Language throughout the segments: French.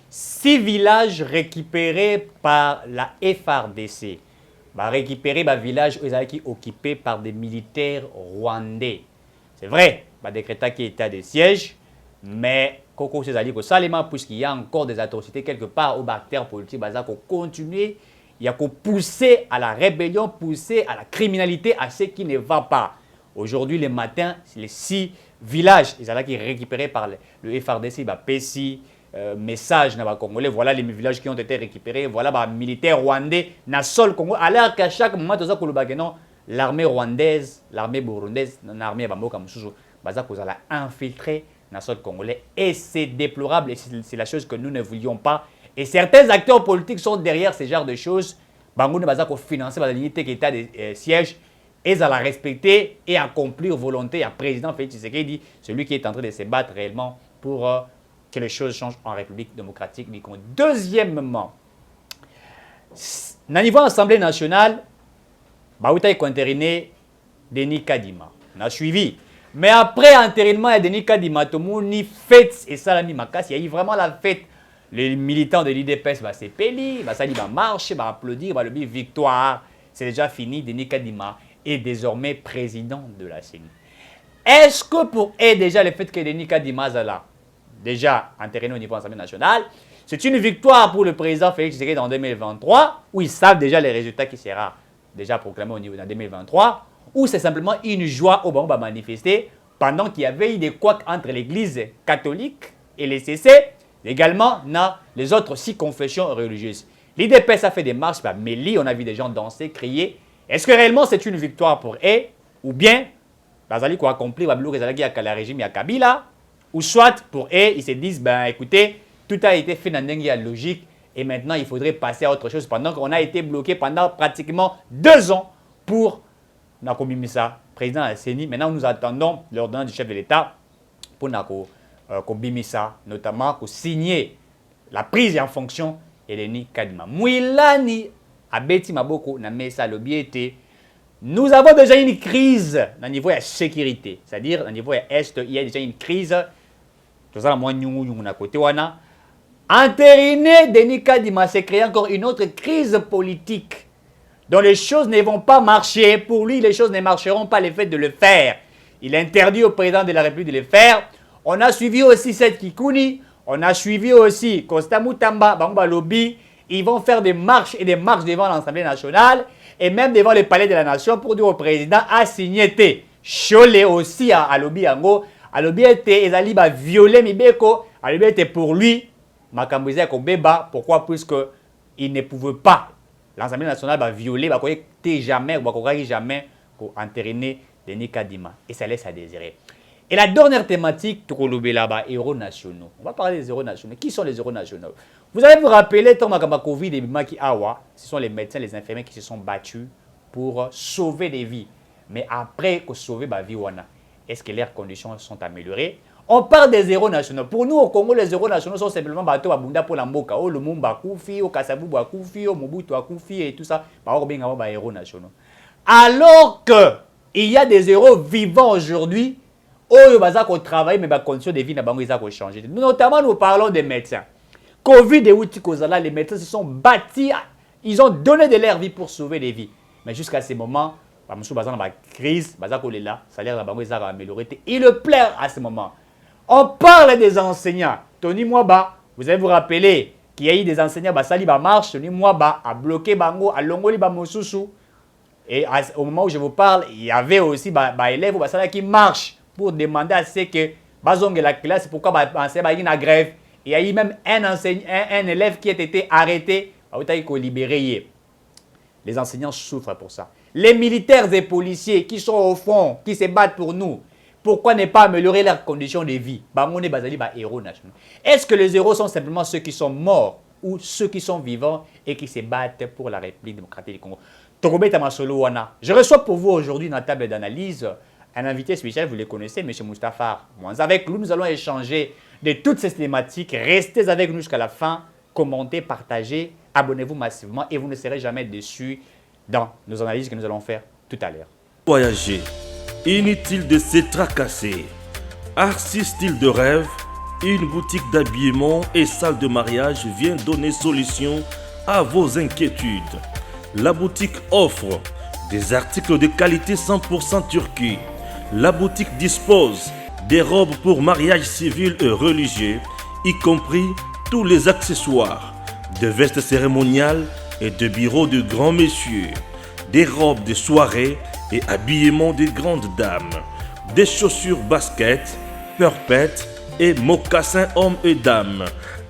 6 villages récupérés par la FRDC. Récupérer un village qui occupé par des militaires rwandais. C'est vrai, décréter qu'il y a état de siège, mais Coco Césali, puisqu'il y a encore des atrocités quelque part aux acteurs politiques, qu'on continue, il y a qu'on pousser à la rébellion, pousser à la criminalité, à ce qui ne va pas. Aujourd'hui, le matin, les 6 villages, ils sont récupérés par le FRDC, PESI, message na Congolais, voilà les villages qui ont été récupérés, voilà les militaires rwandais na sol Congo, alors qu'à chaque moment, l'armée rwandaise, l'armée burundaise, l'armée bamboka mususu, a infiltré na sol congolais, et c'est déplorable, et c'est la chose que nous ne voulions pas. Et certains acteurs politiques sont derrière ce genre de choses. Bango ne va financer la unité qui est des sièges, et à la respecter et accomplir volonté à président Félix Tshisekedi, celui qui est en train de se battre réellement pour que les choses changent en République démocratique du Congo. Deuxièmement, au niveau de l'Assemblée nationale, Baouta est entériné Denis Kadima. On a suivi. Mais après entérinement de Denis Kadima, tout le monde a fête et Salami Makas. Il y a eu vraiment la fête. Les militants de l'IDPS vont s'épeler, vont marcher, vont applaudir, vont le dire victoire. C'est déjà fini. Denis Kadima est désormais président de la CENI. Est-ce que pour aider déjà le fait que Denis Kadima est là, déjà entériné au niveau de l'Assemblée nationale, c'est une victoire pour le président Félix Tshisekedi en 2023, où ils savent déjà les résultats qui sera déjà proclamé au niveau de 2023, ou c'est simplement une joie au moment de manifester pendant qu'il y avait eu des couacs entre l'église catholique et les CC, également dans les autres 6 confessions religieuses. L'IDPS a fait des marches par Méli, on a vu des gens danser, crier. Est-ce que réellement c'est une victoire pour eux, ou bien, Bazali quoi accomplir, le régime à Kabila, ou soit pour eux, ils se disent, écoutez, tout a été fait dans une logique et maintenant il faudrait passer à autre chose pendant qu'on a été bloqué pendant pratiquement 2 ans pour Nakomimisa, président de la CENI. Maintenant, nous attendons l'ordonnance du chef de l'État pour Nakomimisa, notamment pour signer la prise en fonction de Denis Kadima. Mouilani, Abeti Maboko, Namesa Lobiete. Nous avons déjà une crise au niveau de la sécurité, c'est-à-dire au niveau de l'Est, il y a déjà une crise. Entériné Denis Kadima, c'est créer encore une autre crise politique dont les choses ne vont pas marcher. Pour lui, les choses ne marcheront pas, le fait de le faire. Il interdit au président de la République de le faire. On a suivi aussi Seth Kikuni, on a suivi aussi Costa Mutamba, Bamba Lobby. Ils vont faire des marches et des marches devant l'Assemblée nationale et même devant le palais de la Nation pour dire au président à signer. Cholé aussi à Lobby Ango. À Lobby était ezali ba violer Mibeko. À Lobby était pour lui. Makambuze Kobeba. Pourquoi? Puisque il ne pouvait pas. L'Assemblée nationale va violer, va jamais, va jamais pour entériner Denis Kadima. Et ça laisse à désirer. Et la dernière thématique, héros nationaux. On va parler des héros nationaux. Qui sont les héros nationaux? Vous allez vous rappeler, Thomas Covid et Maki Awa, ce sont les médecins, les infirmiers qui se sont battus pour sauver des vies. Mais après que sauver ma vie, est-ce que leurs conditions sont améliorées? On parle des héros nationaux. Pour nous, au Congo, les héros nationaux sont simplement bateau Babunda pour la Mboka. Oh, le Mumba Koufi, au Kasavu Koufi, au Mobutu Koufi et tout ça. Bah, héros nationaux. Alors que il y a des héros vivants aujourd'hui, au travail, mais les conditions de vie n'ont changé. Notamment, nous parlons des médecins. Covid et Outi-Kozala, les médecins se sont bâtis, ils ont donné de leur vie pour sauver des vies. Mais jusqu'à ce moment, la crise, le salaire est amélioré. Il le plaît à ce moment. On parle des enseignants. Tony Mwaba, vous allez vous rappeler qu'il y a eu des enseignants qui marche. Tony Mwaba a bloqué Bango, a longoli Bamosusu. Et au moment où je vous parle, il y avait aussi des élèves qui marchent pour demander à ce que bazonge la classe, pourquoi enseignants une grève. Il y a eu même un élève qui a été arrêté, libéré. Les enseignants souffrent pour ça. Les militaires et policiers qui sont au fond, qui se battent pour nous, pourquoi ne pas améliorer leurs conditions de vie? Héros nationaux. Est-ce que les héros sont simplement ceux qui sont morts ou ceux qui sont vivants et qui se battent pour la République démocratique du Congo? Je reçois pour vous aujourd'hui dans la table d'analyse un invité spécial, vous le connaissez, M. Moustapha Mwanza. Avec lui, nous allons échanger de toutes ces thématiques. Restez avec nous jusqu'à la fin, commentez, partagez, abonnez-vous massivement et vous ne serez jamais déçus dans nos analyses que nous allons faire tout à l'heure. Voyager, inutile de se tracasser. Artiste style de rêve, Une boutique d'habillement et salle de mariage vient donner solution à vos inquiétudes. La boutique offre des articles de qualité 100% turquie. La boutique dispose des robes pour mariage civil et religieux, y compris tous les accessoires, de vestes cérémoniales et de bureaux de grands messieurs, des robes de soirée et habillement de grandes dames, des chaussures baskets, purpettes et mocassins hommes et dames.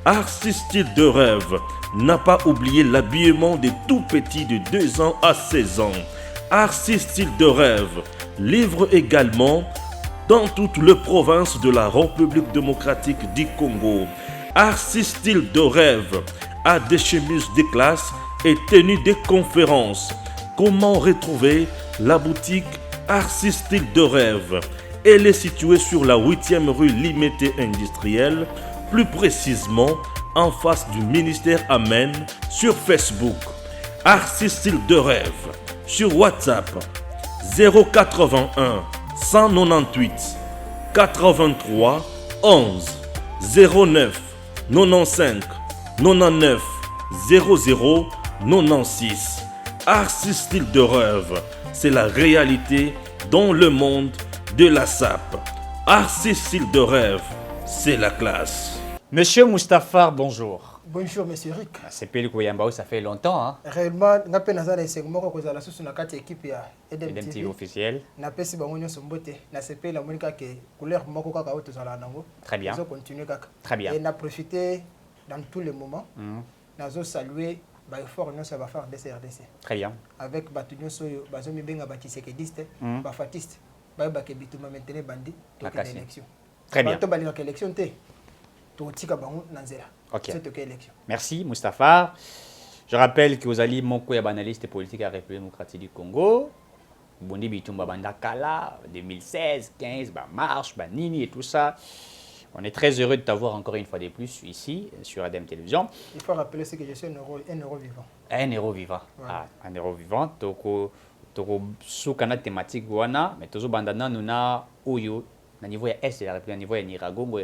Arcis Style de Rêve n'a pas oublié l'habillement des tout petits de 2 ans à 16 ans. Arcis Style de Rêve livre également dans toutes les provinces de la République démocratique du Congo. Arcis Style de Rêve a des chemises de classe et tenues de conférences. Comment retrouver la boutique Arcis Style de Rêve? Elle est située sur la 8e rue Limité Industrielle, plus précisément en face du ministère Amen, sur Facebook. Arcis Style de Rêve, sur WhatsApp 081 198 83 11 09 95 99 00 96. Arcis Style de Rêve, c'est la réalité dans le monde de la SAP. Arcis Style de Rêve, c'est la classe. Monsieur Moustapha, bonjour. Bonjour, monsieur Rick. C'est Pélé Kouyambao, ça fait longtemps. Hein? Réellement, je suis dans un segment qui est sur la carte équipe EDM TV officiel. Je suis dans un segment qui est la couleur de très bien. Très bien. Et on a profité dans tous les moments. Nous avons salué l'effort que ça va faire de CRDC. Très bien. Avec Batunyo Soyo, Bazomi Benga Batisekediste, Bafatiste, Babakebituma maintenant Bandi, toute l'élection. Très bien. L'élection, ok. Merci Moustapha. Je rappelle que vous allez mon analyste politique à la République démocratique du Congo. Bondi Bitumba Bandakala, 2016, 15, Marche, Nini et tout ça. On est très heureux de t'avoir encore une fois de plus ici sur ADM Télévision. Il faut rappeler que je suis un héros vivant. Un héros vivant. Voilà. Ah, un héros vivant. Toko soukana thématique wana, mais toujours bandana nuna oyo na niveau est de la République, na niveau ya Niragongo.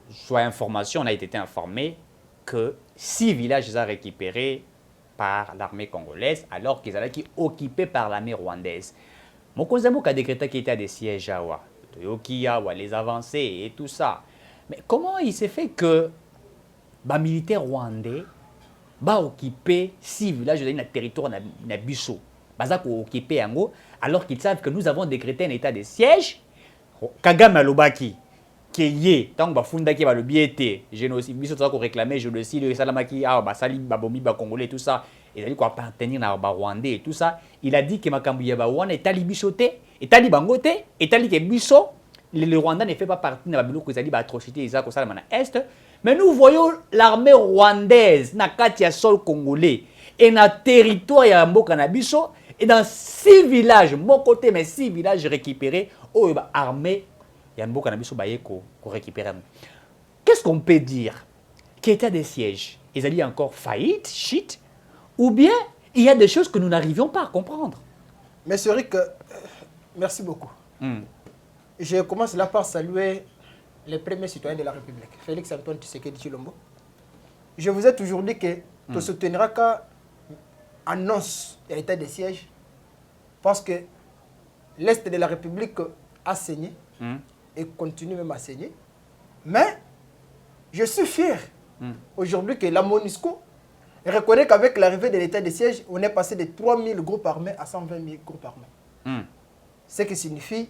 Soit information, on a été informé que 6 villages sont récupérés par l'armée congolaise alors qu'ils allaient occupés par l'armée rwandaise. Mon cousin a décrété qu'il était à des sièges à Toyokia, les avancées et tout ça. Mais comment il s'est fait que les militaires rwandais ont occupé 6 villages dans le territoire de Bissau, occupé alors qu'ils savent que nous avons décrété un état de siège? Kagame Alobaki. Qui est tant que funda qui va le biété génocide biso ça qu'on réclamait génocide le salamaki sali babomi ba congolais tout ça et il quoi appartenir na ba rwandais et tout ça il a dit que makambu ya ba wana etali bisoté etali bangoté etali ke biso le Rwanda ne fait pas partie na biloko ezali ba atrocité ça ko sala na est mais nous voyons l'armée rwandaise na kati ya sol congolais et na territoire ya mboka na biso et dans 6 villages mon côté mais 6 villages récupérés au armée. Qu'est-ce qu'on peut dire? Qu'il y a des sièges, ils allaient encore faillite, shit, ou bien il y a des choses que nous n'arrivions pas à comprendre. Monsieur Rick, merci beaucoup. Je commence là par saluer les premiers citoyens de la République, Félix Antoine Tshisekedi Tshilombo. Je vous ai toujours dit que tu soutiendras qu'à annonce l'état des sièges parce que l'Est de la République a saigné. Et continue même à saigner. Mais je suis fier aujourd'hui que la MONUSCO reconnaît qu'avec l'arrivée de l'état de siège, on est passé de 3000 groupes armés à 120 000 groupes armés. Ce qui signifie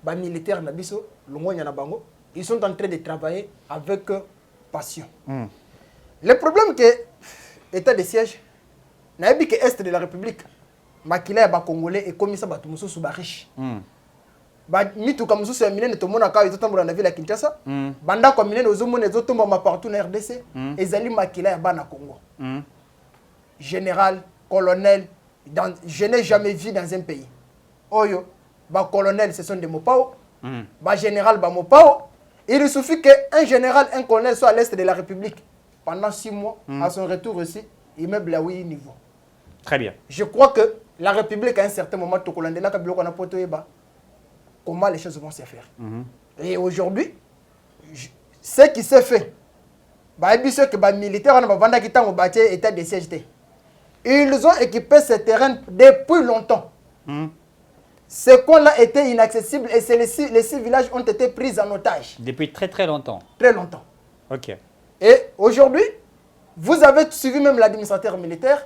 que les militaires Nabiso, ils sont en train de travailler avec passion. Le problème que l'état de siège, n'a pas que l'Est de la République, Makila et Congolais et comme ça, ils sont riches. Mitu comme ça minene to mona ka izotambola na ville ya Kinshasa banda kwa minene ozomona ezotomba ma partout na RDC ezali makila ya bana Congo général colonel je n'ai jamais vu dans un pays oyo ba colonel ce sont des mopao ba général ba mopao il suffit que un général un colonel soit à l'est de la République pendant 6 mois à son retour ici immeuble à 8 niveaux. Très bien. Je crois que la République à un certain moment to kolandela ka biloko na poto yeba comment les choses vont se faire. Et aujourd'hui, ce qui s'est fait, les militaires ont état de siège. Ils ont équipé ces terrains depuis longtemps. Ces coins-là étaient inaccessibles et les 6 villages ont été pris en otage. Depuis très très longtemps. Très longtemps. Ok. Et aujourd'hui, vous avez suivi même l'administrateur militaire,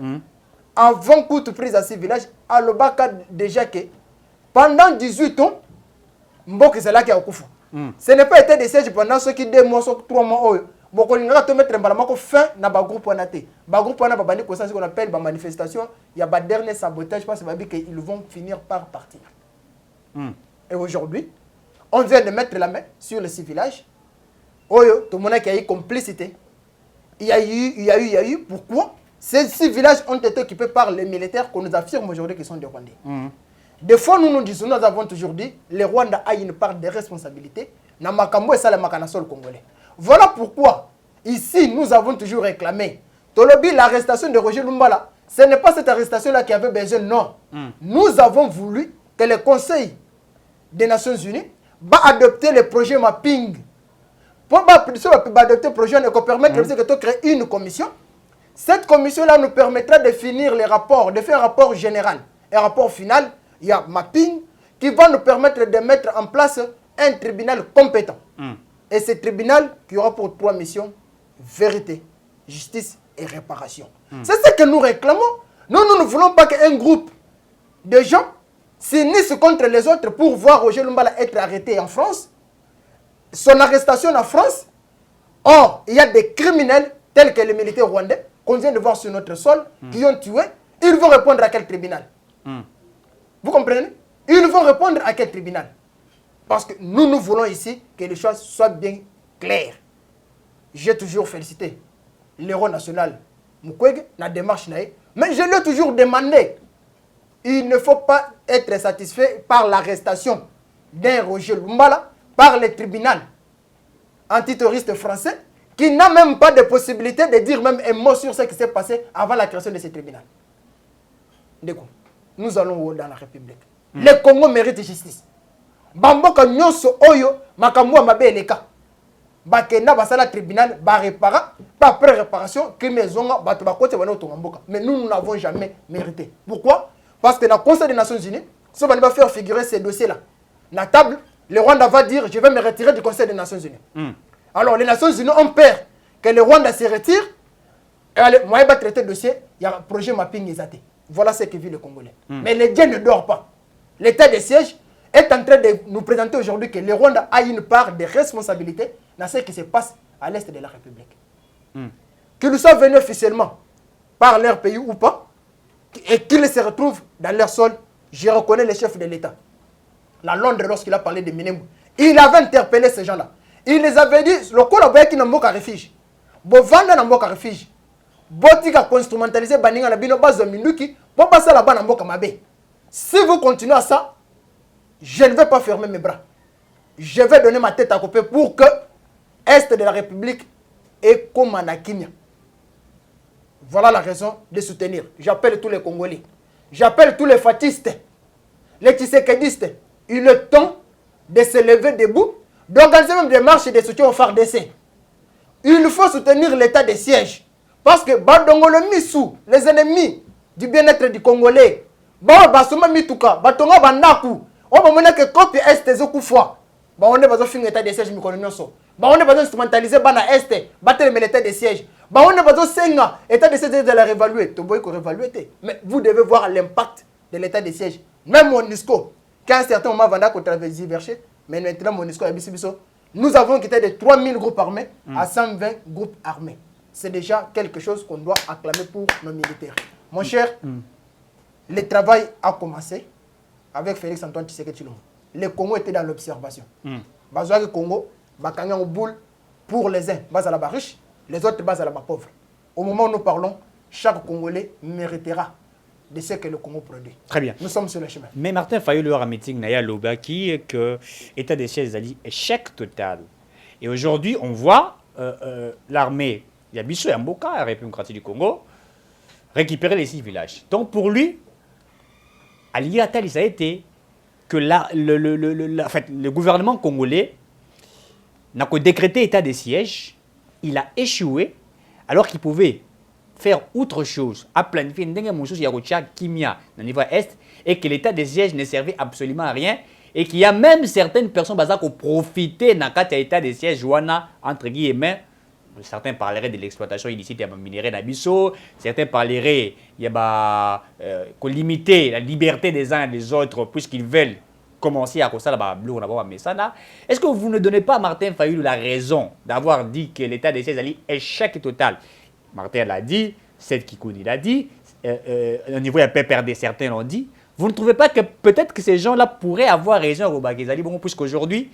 avant toute prise à ces villages, à l'Obaka déjà que pendant 18 ans, Mbok c'est là qui a Okufu. Ce n'est pas été des sièges pendant ceux qui 2 mois, 3 mois. Beaucoup de gens mettre un fin dans le groupe. Le groupe c'est ce qu'on appelle la manifestation. Il y a un dernier sabotage parce qu'ils vont finir par partir. Et aujourd'hui, on vient de mettre la main sur les 6 villages. Tout le monde a eu complicité. Il y a eu. Pourquoi? Ces 6 villages ont été occupés par les militaires qu'on nous affirme aujourd'hui qu'ils sont des Rwandais. Des fois, nous disons, nous avons toujours dit, les Rwandais ont une part de responsabilité dans Makambo et Salamaka sol congolais. Voilà pourquoi, ici, nous avons toujours réclamé. Tolobi, l'arrestation de Roger Lumbala, ce n'est pas cette arrestation-là qui avait besoin, non. Nous avons voulu que le Conseil des Nations Unies va adopter le projet mapping. Pour adopter le projet, on permettre de créer une commission. Cette commission-là nous permettra de finir les rapports, de faire un rapport général. Et un rapport final, il y a mapping, qui va nous permettre de mettre en place un tribunal compétent. Et ce tribunal qui aura pour 3 missions, vérité, justice et réparation. C'est ce que nous réclamons. Nous ne voulons pas qu'un groupe de gens s'unissent contre les autres pour voir Roger Lumbala être arrêté en France. Son arrestation en France. Or, il y a des criminels tels que les militaires rwandais qu'on vient de voir sur notre sol, qui ont tué. Ils vont répondre à quel tribunal? Vous comprenez? Ils vont répondre à quel tribunal? Parce que nous voulons ici que les choses soient bien claires. J'ai toujours félicité l'héros national Mukwege, la démarche, mais je l'ai toujours demandé. Il ne faut pas être satisfait par l'arrestation d'un Roger Lumbala par le tribunal antiterroriste français qui n'a même pas de possibilité de dire même un mot sur ce qui s'est passé avant la création de ce tribunal. Nous allons dans la République. Le Congo mérite justice. Bamboka nyonso oyo makambo mabeleka. Bakena basala tribunal ba répara pas après réparation que maison bato bakote bana otomboka. Mais nous n'avons jamais mérité. Pourquoi? Parce que dans le Conseil des Nations Unies, si on va faire figurer ces dossiers-là, la table, le Rwanda va dire je vais me retirer du Conseil des Nations Unies. Alors les Nations Unies ont peur que le Rwanda se retire. Et allez, moi je vais traiter le dossier, il y a un projet mapping exaté. Voilà ce que vit le Congolais. Mais le Dieu ne dort pas. L'état de siège est en train de nous présenter aujourd'hui que le Rwanda a une part de responsabilité dans ce qui se passe à l'est de la République. Qu'ils soient venus officiellement par leur pays ou pas, et qu'ils se retrouvent dans leur sol, je reconnais le chef de l'État. La Londres, lorsqu'il a parlé de Minembou, il avait interpellé ces gens-là. Il les avait dit, le collaborateur qui n'a pas de refuge, Bovanda n'a pas de refuge, Botika instrumentalisé Baninga na bino base de Minuki, pour passer là-bas dans Mboka Mabe. Si vous continuez à ça, je ne vais pas fermer mes bras. Je vais donner ma tête à couper pour que l'Est de la République est comme en Akinia. Voilà la raison de soutenir. J'appelle tous les Congolais. J'appelle tous les fatistes, les Tshisekedi. Il est temps de se lever debout, d'organiser même des marches et des soutiens au FARDC. Il faut soutenir l'état de siège. Parce que Badongolo Missou, les ennemis du bien-être du Congolais, Basuma Mituka, Batonga Bandaku, on va mener que copie Est Zokufwa. On est besoin de finir l'état de siège, on est besoin d'instrumentaliser Bana Est, battre l'état de siège. On est besoin de Senga, l'état de siège de la réévaluer. Mais vous devez voir l'impact de l'état de siège. Même MONUSCO, qu'à un certain moment, Vanda contre Verché, mais maintenant MONUSCO a Bissibiso, nous avons quitté de 3000 groupes armés à 120 groupes armés. C'est déjà quelque chose qu'on doit acclamer pour nos militaires. Mon cher, le travail a commencé avec Félix Antoine Tshisekedi Tshilombo. Le Congo était dans l'observation. Bazouak le Congo, Bakanga au boule pour les uns, bas à la riche, les autres bas à la pauvre. Au moment où nous parlons, chaque Congolais méritera de ce que le Congo produit. Très bien. Nous sommes sur le chemin. Mais Martin Fayulu a un meeting Naya Loba qui est que l'état des sièges a dit échec total. Et aujourd'hui, on voit l'armée, il y a Bissou et Mboka, la République démocratique du Congo, récupérer les 6 villages. Donc pour lui, Alia Tali, ça a été que le gouvernement congolais n'a décrété état de siège, il a échoué alors qu'il pouvait faire autre chose, à planifier Kimia au niveau est, et que l'état de siège ne servait absolument à rien, et qu'il y a même certaines personnes qui ont profité de l'état de siège, entre guillemets, certains parleraient de l'exploitation illicite des minerais d'Abisso, certains parleraient qu'on limiter la liberté des uns et des autres puisqu'ils veulent commencer à causer la bleu là. Est-ce que vous ne donnez pas à Martin Fayulu la raison d'avoir dit que l'état de siège allait échec total? Martin l'a dit, Seth Kikouni l'a dit, au niveau un PPRD, certains l'ont dit. Vous ne trouvez pas que peut-être que ces gens-là pourraient avoir raison au Bagazali, bon, puisqu'aujourd'hui,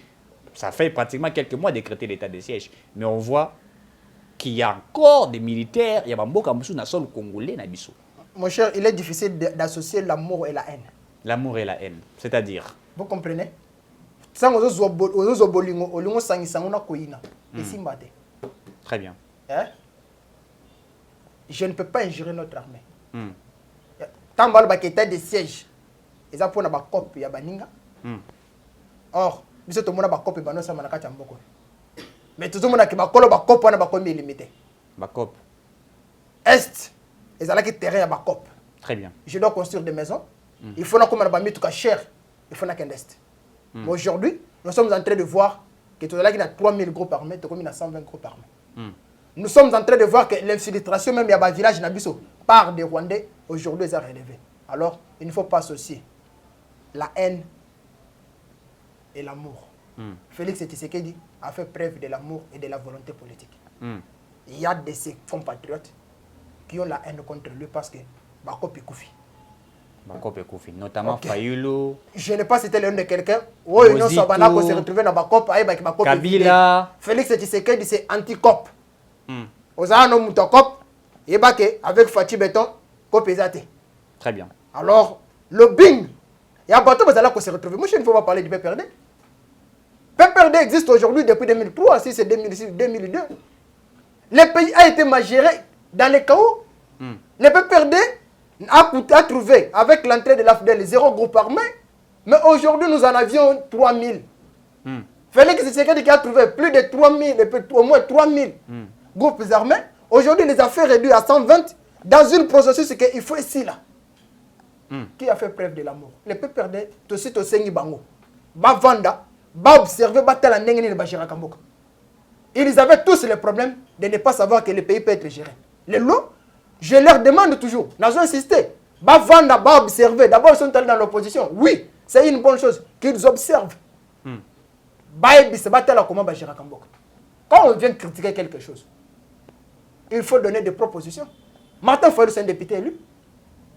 ça fait pratiquement quelques mois décréter l'état de siège, mais on voit qu'il y a encore des militaires, il y a beaucoup de sol congolais. Mon cher, il est difficile d'associer l'amour et la haine. L'amour et la haine, c'est-à-dire? Vous comprenez? Très bien. Hein? Je ne peux pas injurer notre armée. Tant que l'état de siège, ils ont pour la COP, il y a baninga. Or, nous sommes tous les COP et banos à Manakata Mboko. Mais tout le monde a qui bakolo bakop on a bakomi limité. Bakop. Est, ils ont qui terrain à bakop. Très bien. Je dois construire des maisons. Il faut qu'on m'a mis tout cas cher. Il faut qu'un est. Mais aujourd'hui, nous sommes en train de voir que tout là qui a 3000 groupes armés, tout comme il a 120 groupes armés. Nous sommes en train de voir que l'infiltration même il y a un village Nabiso par des Rwandais aujourd'hui ils ont relevé. Alors, il ne faut pas associer la haine et l'amour. Félix Tshisekedi a fait preuve de l'amour et de la volonté politique. Il y a de ses compatriotes qui ont la haine contre lui parce que Bakop et Koufi. Bakop et Koufi, notamment Fayulu. Je n'ai pas cité le nom de quelqu'un. Oui, non, ça va se retrouver dans Bakop, Kabila. Félix Tshisekedi c'est anti-cop. Aux anos moutokop, et avec Fatih Béton, copésate. Très bien. Alors, le bing, il y a un bateau qui se retrouve. Moi, je ne veux pas parler du PPRD. PPRD existe aujourd'hui depuis 2003, si c'est 2006, 2002. Le pays a été mal géré dans les chaos. Le PPRD a trouvé, avec l'entrée de l'AFDEL, 0 groupe armé, mais aujourd'hui, nous en avions 3000. Félix Tshisekedi qui a trouvé plus de 3000, au moins 3000 groupes armés. Aujourd'hui, les affaires réduites à 120 dans une processus qu'il faut ici là. Qui a fait preuve de l'amour? Le PPRD, aussi au Sengi Bango. Bavanda, observer, ils avaient tous le problème de ne pas savoir que le pays peut être géré. Les lots, je leur demande toujours, nous avons insisté, Bavanda, observer. D'abord, ils sont allés dans l'opposition. Oui, c'est une bonne chose qu'ils observent. Quand on vient critiquer quelque chose, il faut donner des propositions. Martin Fayulu, c'est un député élu.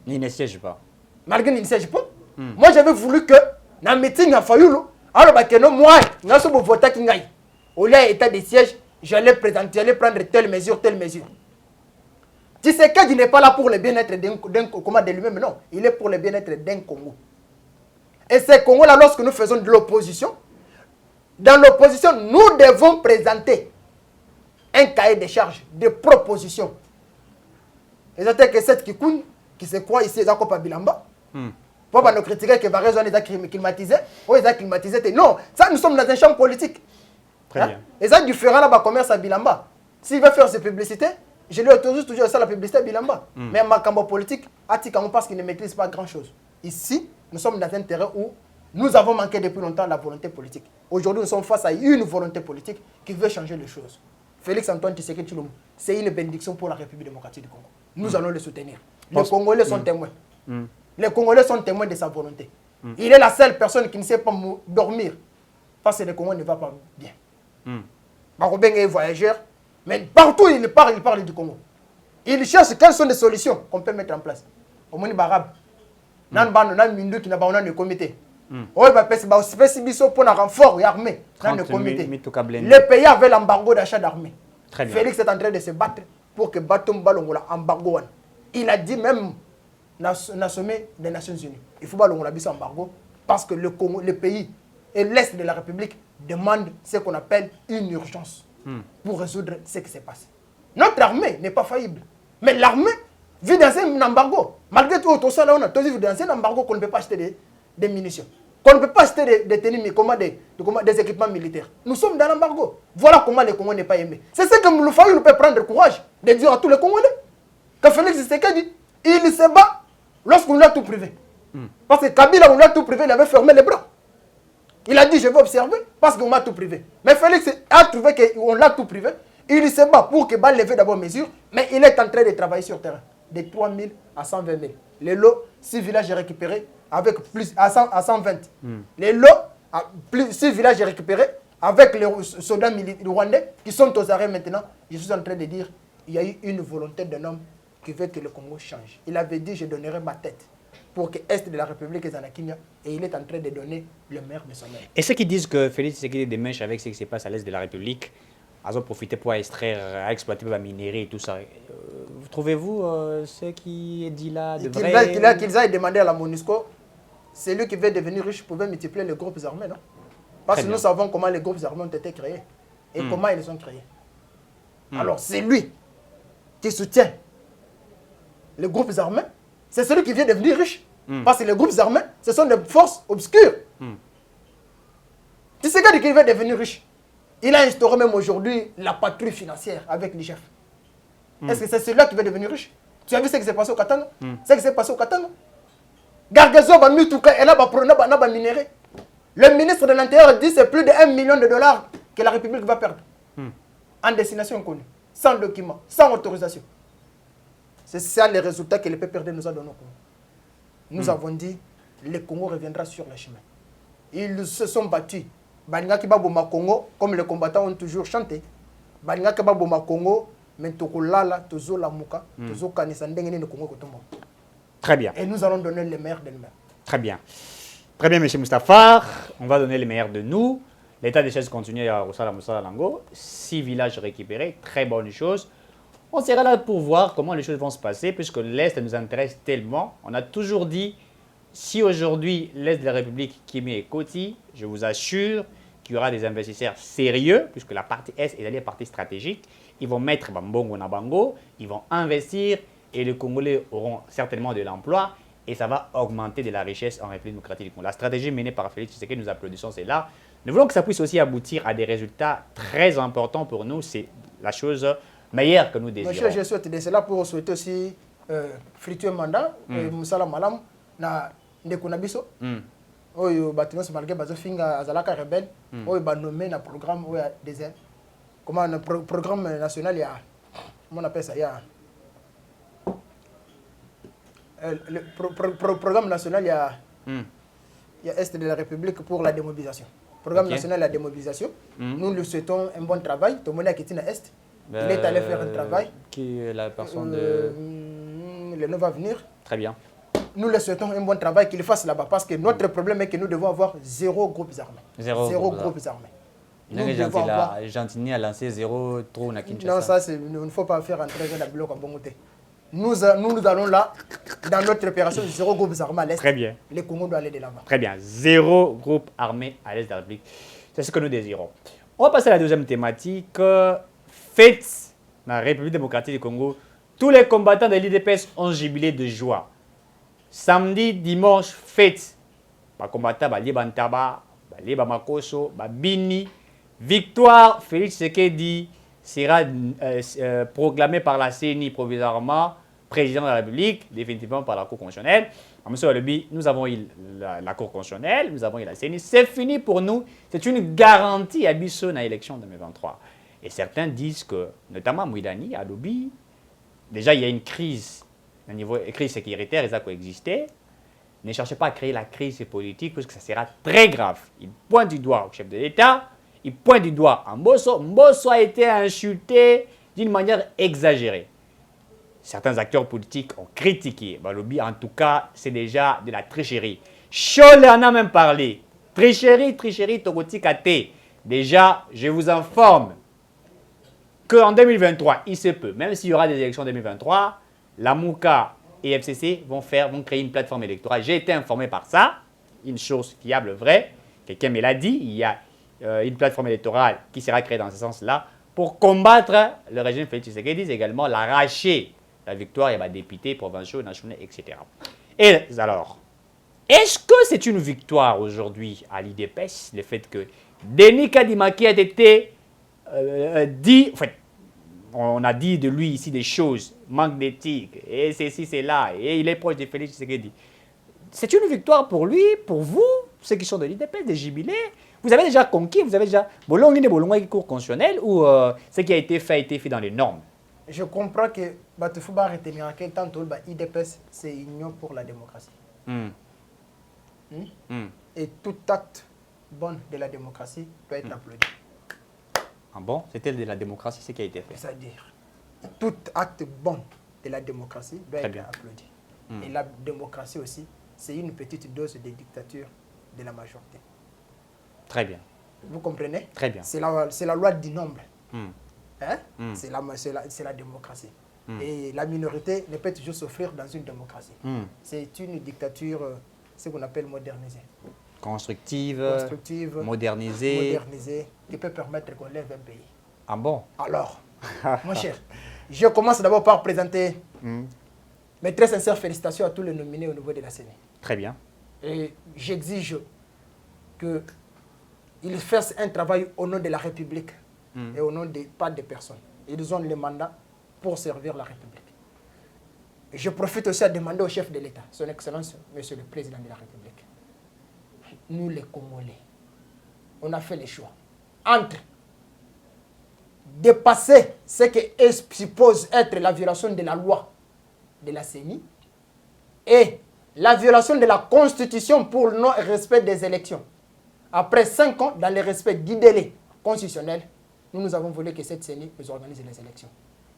Il ne siège pas. Malgré qu'il ne siège pas. Moi, j'avais voulu que, dans le meeting à Fayulu, alors que moi, je suis voté qui ngaï. Au lieu d'état de siège, j'allais présenter, j'allais prendre telle mesure, telle mesure. Tshisekedi n'est pas là pour le bien-être de lui-même, non. Il est pour le bien-être d'un Congo. Et ces Congos-là, lorsque nous faisons de l'opposition, dans l'opposition, nous devons présenter un cahier de charges, des propositions. Et c'est que cette qui se croit ici, c'est comme Bilamba. Pour nous critiquer que Varese les a climatisés, ou ils ont climatisé. Non, ça nous sommes dans un champ politique. Très bien. Et ça différent là, commerce à Bilamba. S'il veut faire ses publicités, je lui autorise toujours ça la publicité à Bilamba. Mais ma cambo politique, parce qu'il ne maîtrise pas grand chose. Ici, nous sommes dans un terrain où nous avons manqué depuis longtemps la volonté politique. Aujourd'hui, nous sommes face à une volonté politique qui veut changer les choses. Félix Antoine Tshisekedi Tshilombo, c'est une bénédiction pour la République démocratique du Congo. Nous allons le soutenir. Les Congolais sont témoins. Les Congolais sont témoins de sa volonté. Il est la seule personne qui ne sait pas dormir parce que le Congo ne va pas bien. Barobeng est voyageur, mais partout il parle du Congo. Il cherche quelles sont les solutions qu'on peut mettre en place. Au moins, Barab, nan mindu qui n'a pas de comité. Oh, pour un renfort armé dans le comité. Le pays avait l'embargo d'achat d'armée. Félix est en train de se battre pour que Batum Balongola embargo. Il a dit même dans le sommet des Nations Unies, il faut Balongola bis embargo parce que le Congo, le pays et l'Est de la République demandent ce qu'on appelle une urgence pour résoudre ce qui s'est passé. Notre armée n'est pas faillible. Mais l'armée vit dans un embargo. Malgré tout, on a vit dans un embargo qu'on ne peut pas acheter des munitions. qu'on ne peut pas acheter des tenues, mais des équipements militaires. Nous sommes dans l'embargo. Voilà comment le Congo n'est pas aimé. C'est ce que nous peut prendre le courage de dire à tous les Congolais que Félix Tshisekedi, il se bat lorsqu'on l'a tout privé. Parce que Kabila, on l'a tout privé, il avait fermé les bras. Il a dit, je vais observer parce qu'on m'a tout privé. Mais Félix a trouvé qu'on l'a tout privé. Il se bat pour qu'il va lever d'abord mesures, mais il est en train de travailler sur terrain. De 3 000 à 120 000. Les lots, 6 villages récupérés avec plus à 120. Les lots, 6 villages récupérés avec les soldats rwandais qui sont aux arrêts maintenant. Je suis en train de dire, il y a eu une volonté d'un homme qui veut que le Congo change. Il avait dit, je donnerai ma tête pour que l'Est de la République est en Akinya, et il est en train de donner le maire de son maire. Et ceux qui disent que Félix Tshisekedi des mèches avec ce qui se passe à l'Est de la République, ils ont profité pour extraire, à exploiter la minerie et tout ça. Vous trouvez-vous ce qui est dit là de vrai? Qu'ils aillent demander à la MONUSCO, celui qui veut devenir riche pouvait multiplier les groupes armés, non? Parce que nous savons comment les groupes armés ont été créés et comment ils sont créés. Alors c'est lui qui soutient les groupes armés, c'est celui qui vient devenir riche. Parce que les groupes armés, ce sont des forces obscures. Tu sais qui veut devenir riche? Il a instauré même aujourd'hui la patrouille financière avec l'IGF. Est-ce que c'est celui-là qui veut devenir riche? Tu as vu ce qui s'est passé au Katanga? Ce qui s'est passé au Katanga? Gargazo va mis tout cas, et là, va minérer. Le ministre de l'Intérieur dit que c'est plus de 1 million de dollars que la République va perdre. En destination connue, sans document, sans autorisation. C'est ça les résultats que le PPRD nous a donnés. Nous avons dit le Congo reviendra sur le chemin. Ils se sont battus. Balinga ki baboma Congo, comme les combattants ont toujours chanté. Balinga ki baboma Congo, mais tokolala, tozo la muka, tozo kanisa ndenge ni Congo kotombo. Très bien. Et nous allons donner le meilleur de nous-mêmes. Très bien. Très bien, M. Moustapha. On va donner le meilleur de nous. L'état des choses continue à Rosala Moussala Lango. 6 villages récupérés, très bonne chose. On sera là pour voir comment les choses vont se passer, puisque l'Est nous intéresse tellement. On a toujours dit, si aujourd'hui l'Est de la République qui met Koti, je vous assure qu'il y aura des investisseurs sérieux, puisque la partie Est est la partie stratégique. Ils vont mettre Bambongo Nabango, ils vont investir et les Congolais auront certainement de l'emploi et ça va augmenter de la richesse en République démocratique du Congo. La stratégie menée par Félix Tshisekedi, nous applaudissons, c'est là. Nous voulons que ça puisse aussi aboutir à des résultats très importants pour nous. C'est la chose meilleure que nous désirons. Monsieur, je souhaite de cela pour souhaiter aussi fructueux mandat, Moussala Malam, na Ndekunabiso. Oyo batinos malgré bazofinga azalaka rebelle, oyo ba nommé na programme oyo désert. Comment un programme national il y a, comment on appelle ça, il y a le programme national il y a Est de la République pour la démobilisation. Programme national de la démobilisation. Nous lui souhaitons un bon travail. Tout le monde qui est à Est. Il est allé faire un travail. Qui est la personne de... Le nom va venir. Très bien. Nous lui souhaitons un bon travail qu'il fasse là-bas. Parce que notre problème est que nous devons avoir 0 groupes armés. Zéro groupes armés. Gentini a lancé 0 trop na Kinshasa. Non, ça, il ne faut pas faire entrer dans le bloc en Bongoté. Nous allons là, dans notre opération, 0 groupes armés à l'Est. Très bien. Les Congos doivent aller de l'avant. Très bien. 0 groupe armé à l'Est de la République. C'est ce que nous désirons. On va passer à la deuxième thématique. Fête dans la République démocratique du Congo. Tous les combattants de l'IDPS ont jubilé de joie. Samedi, dimanche, fête. Les combattants, les Bantaba, les Bamakoso, les Bini. Victoire, Félix Tshisekedi sera proclamé par la CENI provisoirement président de la République, définitivement par la Cour constitutionnelle. Monsieur Alobi, nous avons eu la Cour constitutionnelle, nous avons eu la CENI. C'est fini pour nous. C'est une garantie à Bissau dans l'élection 2023. Et certains disent que, notamment Mouidani, Alobi, déjà il y a une crise, un niveau crise sécuritaire, et ça coexistait. Ne cherchez pas à créer la crise politique parce que ça sera très grave. Il pointe du doigt au chef de l'État. Il pointe du doigt à Mbosso. Mbosso a été insulté d'une manière exagérée. Certains acteurs politiques ont critiqué Balobi. En tout cas, c'est déjà de la tricherie. Scholl en a même parlé. Tricherie, Togoti Kate. Déjà, je vous informe qu'en 2023, il se peut, même s'il y aura des élections en 2023, la MOUCA et FCC vont créer une plateforme électorale. J'ai été informé par ça. Une chose fiable, vraie. Quelqu'un me l'a dit. Il y a une plateforme électorale qui sera créée dans ce sens-là pour combattre le régime Félix Tshisekedi, également l'arracher la victoire et députés provinciaux, nationaux, etc. Et alors, Est-ce que c'est une victoire aujourd'hui à l'IDPS, le fait que Denis Kadimaki a été dit, en fait, on a dit de lui ici des choses, manque d'éthique, et ceci, c'est là, et il est proche de Félix Tshisekedi. C'est une victoire pour lui, pour vous, ceux qui sont de l'IDPS, des jubilés. Vous avez déjà conquis, vous avez déjà... Bolongi cours constitutionnel ou ce qui a été fait dans les normes? Je comprends que Batufouba retenir que tant l'IDPS, c'est Union pour la démocratie. Et tout acte bon de la démocratie doit être applaudi. Ah bon? C'était de la démocratie ce qui a été fait. C'est-à-dire, tout acte bon de la démocratie doit être applaudi. Et la démocratie aussi, c'est une petite dose de dictature de la majorité. Très bien. Vous comprenez? Très bien. C'est la loi du nombre. Hein? C'est la démocratie. Et la minorité ne peut toujours s'offrir dans une démocratie. C'est une dictature, ce qu'on appelle modernisée. Constructive, modernisée, qui peut permettre qu'on lève un pays. Ah bon? Alors, mon cher, je commence d'abord par présenter mes très sincères félicitations à tous les nominés au niveau de la CENI. Très bien. Et j'exige qu'ils fassent un travail au nom de la République et au nom pas des personnes. Ils ont le mandat pour servir la République. Et je profite aussi à demander au chef de l'État, son Excellence, Monsieur le Président de la République, nous les Congolais, on a fait les choix entre dépasser ce qui suppose être la violation de la loi de la CENI et la violation de la Constitution pour le non-respect des élections. Après 5 ans, dans le respect du délai constitutionnel, nous avons voulu que cette CENI nous organise les élections.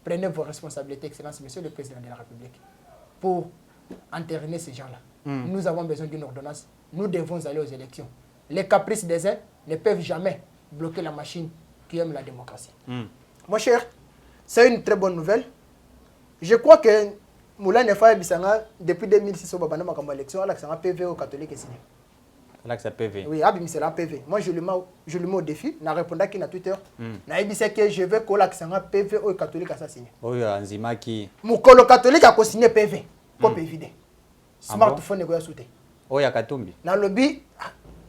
Prenez vos responsabilités, Excellence, Monsieur le Président de la République, pour entériner ces gens-là. Nous avons besoin d'une ordonnance. Nous devons aller aux élections. Les caprices des uns ne peuvent jamais bloquer la machine qui aime la démocratie. Mon cher, c'est une très bonne nouvelle. Je crois que Moulin Nefa Bissanga, depuis 2006, au Babana Makamba élection, il a PV au catholique signé. Là que ça PV. Oui, c'est la PV. Moi, je le mets au défi. Je réponds à Twitter. Je dis que je veux que un PV au catholique assassiné. Oui, Anzima qui. Mon catholique a signé PV. Copie vidéo. Smartphone est sauté. Oui, à Katumbi. Dans le lobby,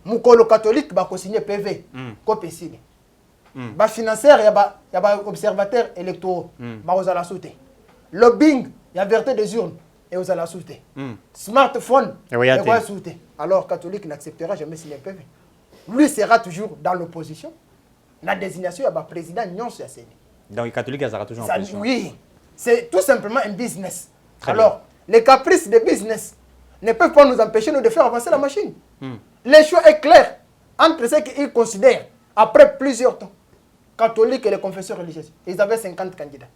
mon catholique a signé PV. Copie signé. Les financiers, il y a observateurs électoraux. Ils ont sauté. Lobbying, il y a vérité des urnes. Et vous allez sauter. Smartphone, et vous allez sauter. Alors, catholique n'acceptera jamais signer un PV. Lui sera toujours dans l'opposition. La désignation, il y a le président Nyon sur la CENI. Donc, le catholique sera toujours en opposition. Oui, c'est tout simplement un business. Alors, les caprices de business ne peuvent pas nous empêcher de faire avancer la machine. Le choix est clair entre ceux qu'ils considèrent, après plusieurs temps, catholiques et les confesseurs religieuses. Ils avaient 50 candidats.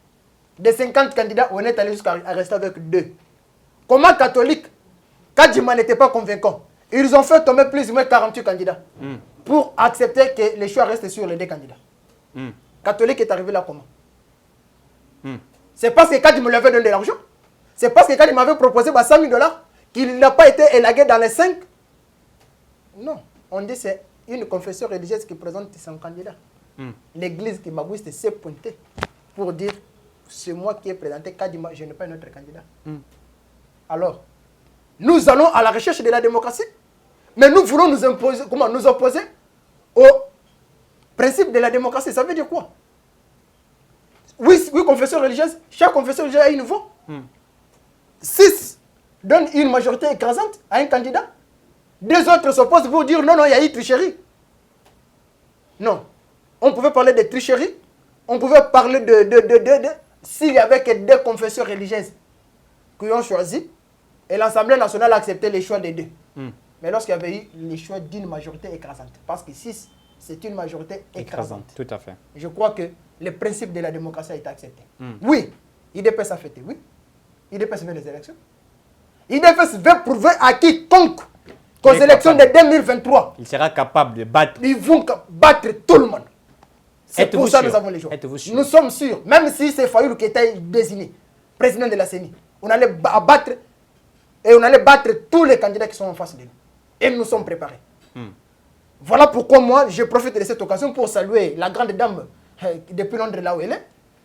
Des 50 candidats, on est allé jusqu'à rester avec 2. Comment catholique, Kadima n'était pas convaincant, ils ont fait tomber plus ou moins 48 candidats pour accepter que les choix restent sur les 2 candidats. Catholique est arrivé là comment? C'est parce que Kadima lui avait donné de l'argent. C'est parce que Kadima m'avait proposé 100 000 $, qu'il n'a pas été élagué dans les 5. Non, on dit que c'est une confession religieuse qui présente son candidat. L'église qui m'a s'est pointée pour dire c'est moi qui ai présenté Kadima, je n'ai pas un autre candidat. Alors, nous allons à la recherche de la démocratie, mais nous voulons nous imposer, nous opposer au principe de la démocratie. Ça veut dire quoi? Oui, confession religieuse, chaque confession religieuse a une voix. 6 donnent une majorité écrasante à un candidat. 2 autres s'opposent pour dire non, il y a eu tricherie. Non. On pouvait parler de tricherie, on pouvait parler de s'il y avait que 2 confessions religieuses qui ont choisi, et l'Assemblée nationale a accepté les choix des 2. Mais lorsqu'il y avait eu les choix d'une majorité écrasante, parce que 6, c'est une majorité écrasante. Tout à fait. Je crois que le principe de la démocratie a été accepté. Oui, IDPS a fêté, oui. IDPS veut les élections. IDPS veut prouver à quiconque qu'aux élections de 2023, il sera capable de battre. Ils vont battre tout le monde. C'est pour ça que nous avons les jours. Nous sommes sûrs, même si c'est Fayoulou qui était désigné président de la CENI, on allait abattre et on allait battre tous les candidats qui sont en face de nous. Et nous sommes préparés. Voilà pourquoi moi, je profite de cette occasion pour saluer la grande dame depuis Londres, là où elle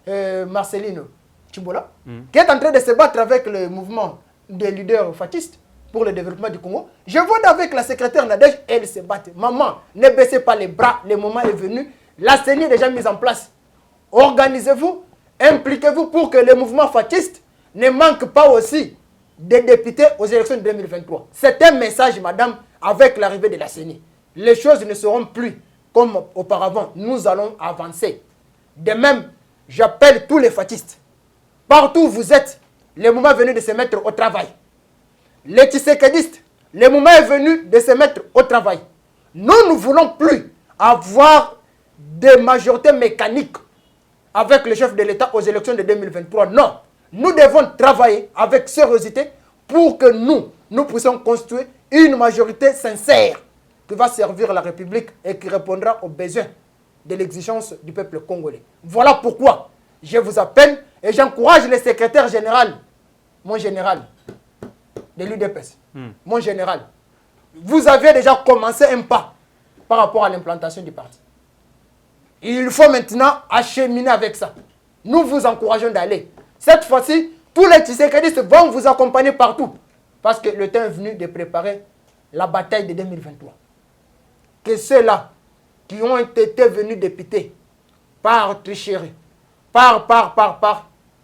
est, Marceline Chibola, qui est en train de se battre avec le mouvement des leaders fascistes pour le développement du Congo. Je vote avec la secrétaire Nadège et elle se battent. Maman, ne baissez pas les bras, le moment est venu. La CENI est déjà mise en place. Organisez-vous, impliquez-vous pour que le mouvement fasciste ne manque pas aussi des députés aux élections de 2023. C'est un message, madame, avec l'arrivée de la CENI. Les choses ne seront plus comme auparavant. Nous allons avancer. De même, j'appelle tous les fascistes. Partout où vous êtes, le moment est venu de se mettre au travail. Les Tshisekidistes, le moment est venu de se mettre au travail. Nous ne voulons plus avoir des majorités mécaniques avec le chef de l'État aux élections de 2023. Non, nous devons travailler avec sérieuxité pour que nous puissions construire une majorité sincère qui va servir la République et qui répondra aux besoins de l'exigence du peuple congolais. Voilà pourquoi je vous appelle et j'encourage le secrétaire général, mon général de l'UDPS, mon général. Vous avez déjà commencé un pas par rapport à l'implantation du parti. Il faut maintenant acheminer avec ça. Nous vous encourageons d'aller. Cette fois-ci, tous les Tshisekidistes vont vous accompagner partout. Parce que le temps est venu de préparer la bataille de 2023. Que ceux-là qui ont été venus députés par tricherie,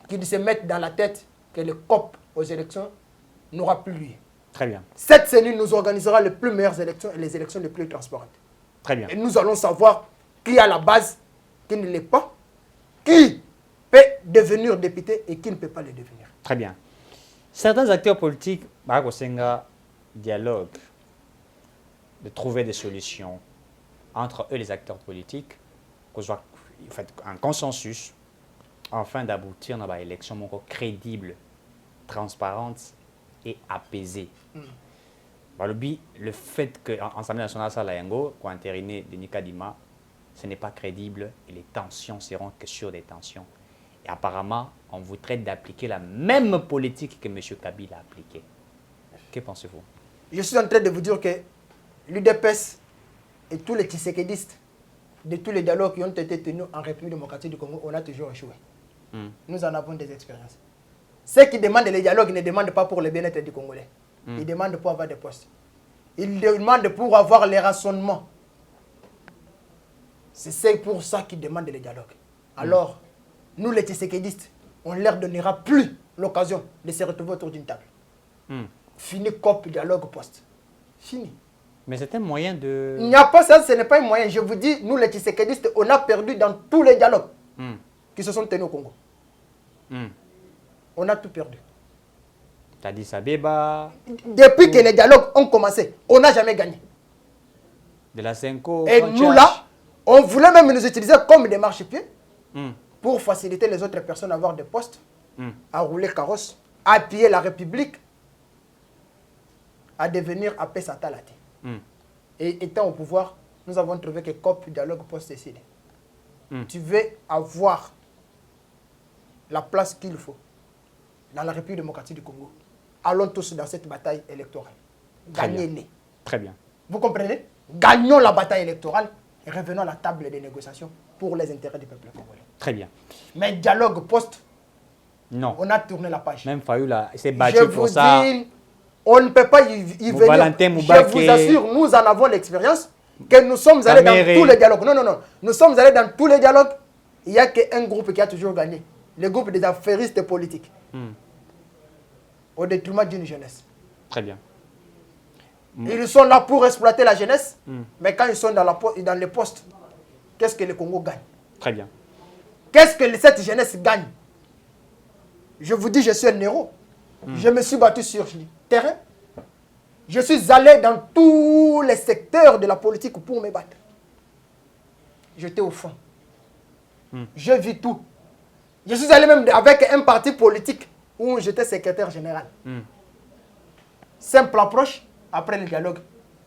qu'ils se mettent dans la tête que le COP aux élections n'aura plus lieu. Très bien. Cette CENI nous organisera les plus meilleures élections et les élections les plus transparentes. Très bien. Et nous allons savoir qui a la base, qui ne l'est pas, qui peut devenir député et qui ne peut pas le devenir. Très bien. Certains acteurs politiques, Barakosenga, dialogue, de trouver des solutions entre eux, les acteurs politiques, qu'on soit un consensus afin d'aboutir à une élection crédible, transparente et apaisée. Le fait que l'Assemblée nationale Salayango, qui a entériné Denis Kadima, ce n'est pas crédible et les tensions seront que sur des tensions. Et apparemment, on vous traite d'appliquer la même politique que M. Kabila a appliquée. Que pensez-vous? Je suis en train de vous dire que l'UDPS et tous les Tshisekidistes de tous les dialogues qui ont été tenus en République démocratique du Congo, on a toujours échoué. Nous en avons des expériences. Ceux qui demandent les dialogues ne demandent pas pour le bien-être du Congolais. Ils demandent pour avoir des postes. Ils demandent pour avoir les rationnements. C'est pour ça qu'ils demandent les dialogues. Alors, nous les Tshisekidistes, on ne leur donnera plus l'occasion de se retrouver autour d'une table. Fini COP, dialogue, poste. Fini. Mais c'est un moyen de... Il n'y a pas ça, ce n'est pas un moyen. Je vous dis, nous les Tshisekidistes, on a perdu dans tous les dialogues qui se sont tenus au Congo. On a tout perdu. Addis Abeba... Depuis que les dialogues ont commencé, on n'a jamais gagné. De la Senko... Et nous là, on voulait même nous utiliser comme des marchepieds pour faciliter les autres personnes à avoir des postes, à rouler carrosse, à piller la République, à devenir AP Satalati. Et étant au pouvoir, nous avons trouvé que COP, dialogue, poste décidé. Tu veux avoir la place qu'il faut dans la République démocratique du Congo. Allons tous dans cette bataille électorale. Gagnez-les. Très bien. Vous comprenez? Gagnons la bataille électorale et revenons à la table des négociations pour les intérêts du peuple congolais. Très bien. Mais dialogue poste, non. On a tourné la page. Même Fayoula s'est battu pour ça. Je vous dis, on ne peut pas y venir. Je vous assure, nous en avons l'expérience que nous sommes allés dans tous les dialogues. Non. Nous sommes allés dans tous les dialogues. Il n'y a qu'un groupe qui a toujours gagné. Le groupe des affairistes politiques. Au détriment d'une jeunesse. Très bien. Ils sont là pour exploiter la jeunesse, mais quand ils sont dans les postes, qu'est-ce que le Congo gagne? Très bien. Qu'est-ce que cette jeunesse gagne? Je vous dis, je suis un héros. Je me suis battu sur le terrain. Je suis allé dans tous les secteurs de la politique pour me battre. J'étais au fond. Je vis tout. Je suis allé même avec un parti politique où j'étais secrétaire général. Simple approche, après le dialogue,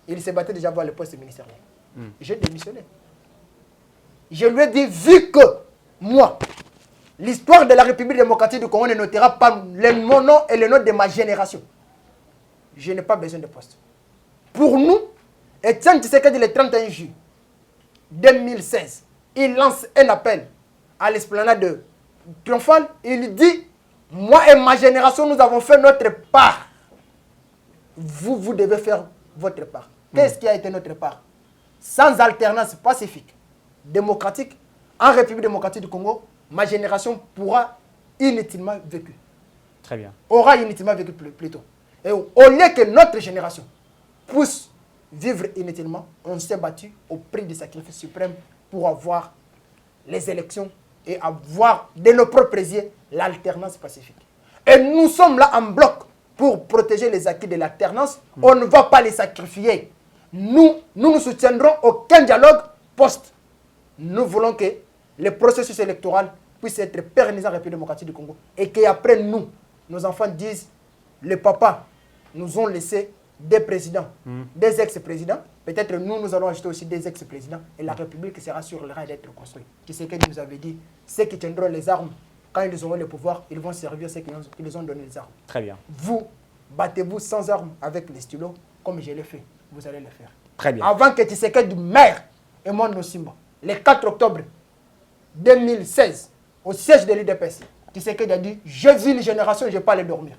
il s'est battu déjà voir le poste ministériel. J'ai démissionné. Je lui ai dit, vu que moi, l'histoire de la République démocratique du Congo ne notera pas mon nom et le nom de ma génération, je n'ai pas besoin de poste. Pour nous, Etienne Tshisekedi le 31 juillet 2016, il lance un appel à l'esplanade triomphale. Il dit, moi et ma génération, nous avons fait notre part vous devez faire votre part. Qu'est-ce qui a été notre part? Sans alternance pacifique, démocratique, en République démocratique du Congo, ma génération pourra inutilement vécu. Très bien. Aura inutilement vécu plutôt. Et au lieu que notre génération puisse vivre inutilement, on s'est battu au prix du sacrifice suprême pour avoir les élections et avoir de nos propres yeux l'alternance pacifique. Et nous sommes là en bloc pour protéger les acquis de l'alternance. On ne va pas les sacrifier. Nous ne soutiendrons aucun dialogue post. Nous voulons que le processus électoral puisse être pérennisé en République démocratique du Congo et qu'après nous, nos enfants disent, les papas nous ont laissé des présidents, des ex-présidents. Peut-être nous allons ajouter aussi des ex-présidents et la République sera sur le rail d'être construite. Tshisekedi nous avait dit, ceux qui tiendront les armes, quand ils auront le pouvoir, ils vont servir ceux qui nous ont donné les armes. Très bien. Vous, battez-vous sans armes avec les stylos, comme je l'ai fait. Vous allez le faire. Très bien. Avant que Tshisekedi meure et moi Simba, le 4 octobre 2016, au siège de l'UDPS, Tshisekedi a dit, j'ai vu une génération, je ne vais pas aller dormir.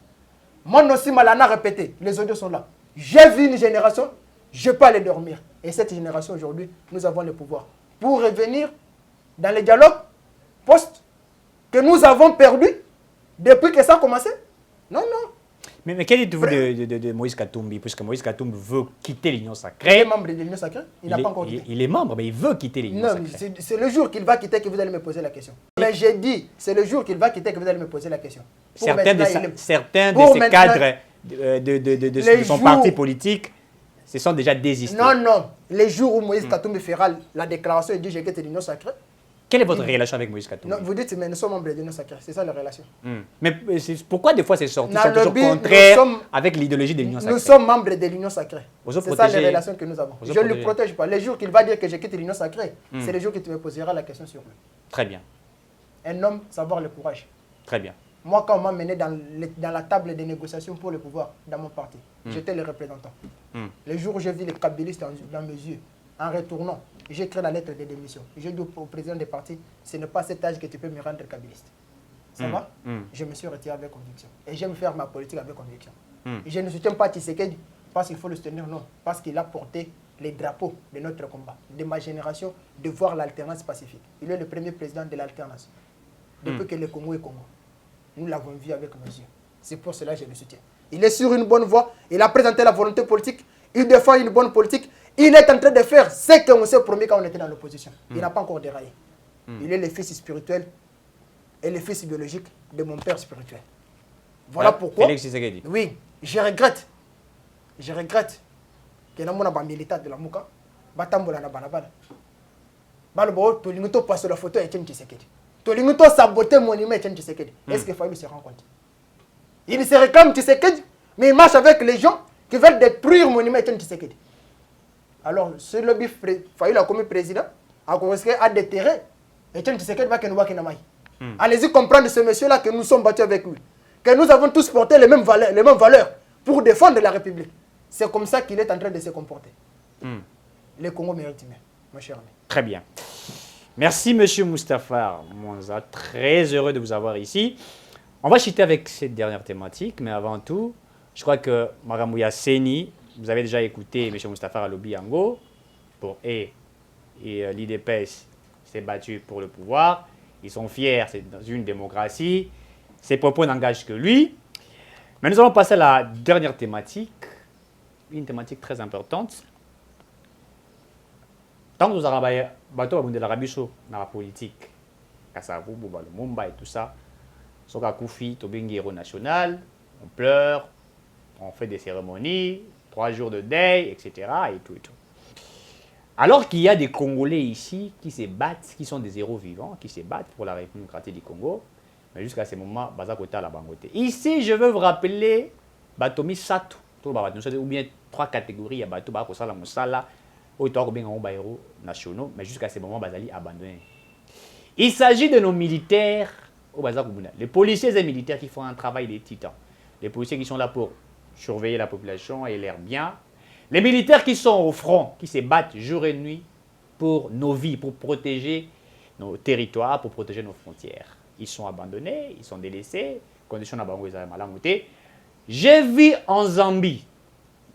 Mon Simba l'a répété, les audios sont là. J'ai vu une génération, je ne vais pas aller dormir. Et cette génération aujourd'hui, nous avons le pouvoir. Pour revenir dans les dialogues post que nous avons perdu depuis que ça a commencé. Non, non. Mais qu'est-ce que vous de Moïse Katumbi? Puisque Moïse Katumbi veut quitter l'Union Il sacrée. est membre de l'Union sacrée, il n'a pas encore quitté. Il est membre, mais il veut quitter l'Union Non, sacrée. c'est le jour qu'il va quitter que vous allez me poser la question. Mais j'ai dit, c'est le jour qu'il va quitter que vous allez me poser la question. Certains de ces cadres de son parti politique se sont déjà désistés. Non, non. Les jours où Moïse Katumbi fera la déclaration et dit je quitte l'Union sacrée. Quelle est votre relation avec Moïse Katumbi? Non, vous dites, mais nous sommes membres de l'Union sacrée. C'est ça la relation. Mais pourquoi des fois ces sorties sont toujours contraires avec l'idéologie de l'Union sacrée? Nous sommes membres de l'Union sacrée. C'est ça les relations que nous avons. Je ne le protège pas. Les jours qu'il va dire que je quitte l'Union sacrée, c'est le jour que tu me poseras la question sur lui. Très bien. Un homme, savoir le courage. Très bien. Moi, quand on m'a mené dans la table des négociations pour le pouvoir dans mon parti, j'étais le représentant. Le jour où j'ai vu les kabylistes dans mes yeux, en retournant, j'ai écrit la lettre de démission. J'ai dit au président des partis, ce n'est pas cet âge que tu peux me rendre kabyliste. Ça va? Je me suis retiré avec conviction. Et j'aime faire ma politique avec conviction. Et je ne soutiens pas Tshisekedi parce qu'il faut le soutenir, non. Parce qu'il a porté les drapeaux de notre combat, de ma génération, de voir l'alternance pacifique. Il est le premier président de l'alternance. Depuis que le Congo est Congo. Nous l'avons vu avec nos yeux. C'est pour cela que je le soutiens. Il est sur une bonne voie. Il a présenté la volonté politique. Il défend une bonne politique. Il est en train de faire ce qu'on s'est promis quand on était dans l'opposition. Il n'a pas encore déraillé. Il est le fils spirituel et le fils biologique de mon père spirituel. Voilà pourquoi. Félix Tshisekedi. Oui, je regrette. Je regrette que nous avons des militants de la Mouka. Batambola na balabala. Balbo, tout le monde passe la photo et Etienne Tshisekedi. Tout le monde saboter mon monument Etienne Tshisekedi. Est-ce que Fayoulou se rend compte? Il se réclame Tshisekedi, mais il marche avec les gens qui veulent détruire mon monument Etienne Tshisekedi. Alors, ce lobby Fayoulou comme président a commencé à déterrer Etienne Tshisekedi va que nous va allez-y comprendre ce monsieur-là que nous sommes battus avec lui. Que nous avons tous porté les mêmes valeurs pour défendre la République. C'est comme ça qu'il est en train de se comporter. Le Congo mérite mieux, mon cher ami. Très bien. Merci, monsieur Moustapha Mwanza. Très heureux de vous avoir ici. On va chuter avec cette dernière thématique, mais avant tout, je crois que Maramouya Seni, vous avez déjà écouté monsieur Moustapha Alobi Yango, et l'IDPS s'est battu pour le pouvoir. Ils sont fiers, c'est dans une démocratie. Ses propos n'engagent que lui. Mais nous allons passer à la dernière thématique, une thématique très importante. Tant que nous avons de l'Arabie dans la politique, Kassavu, Mumba et tout ça, Soka Koufi, Tobingi héros national, on pleure, on fait des cérémonies, 3 jours de deuil, etc. Et tout et tout. Alors qu'il y a des Congolais ici qui se battent, qui sont des héros vivants, qui se battent pour la République démocratique du Congo, mais jusqu'à ce moment, Bazakota la Bangote. Ici, je veux vous rappeler Batomi Sato, ou bien 3 catégories, il y a Bato Bakosala Moussala, héros nationaux, mais jusqu'à ce moment, Bazali abandonné. Il s'agit de nos militaires au Bazakoubouna, les policiers et militaires qui font un travail de titan. Les policiers qui sont là pour surveiller la population et leurs biens. Les militaires qui sont au front, qui se battent jour et nuit pour nos vies, pour protéger nos territoires, pour protéger nos frontières. Ils sont abandonnés, ils sont délaissés, conditions à Bango et Malamoute. J'ai vu en Zambie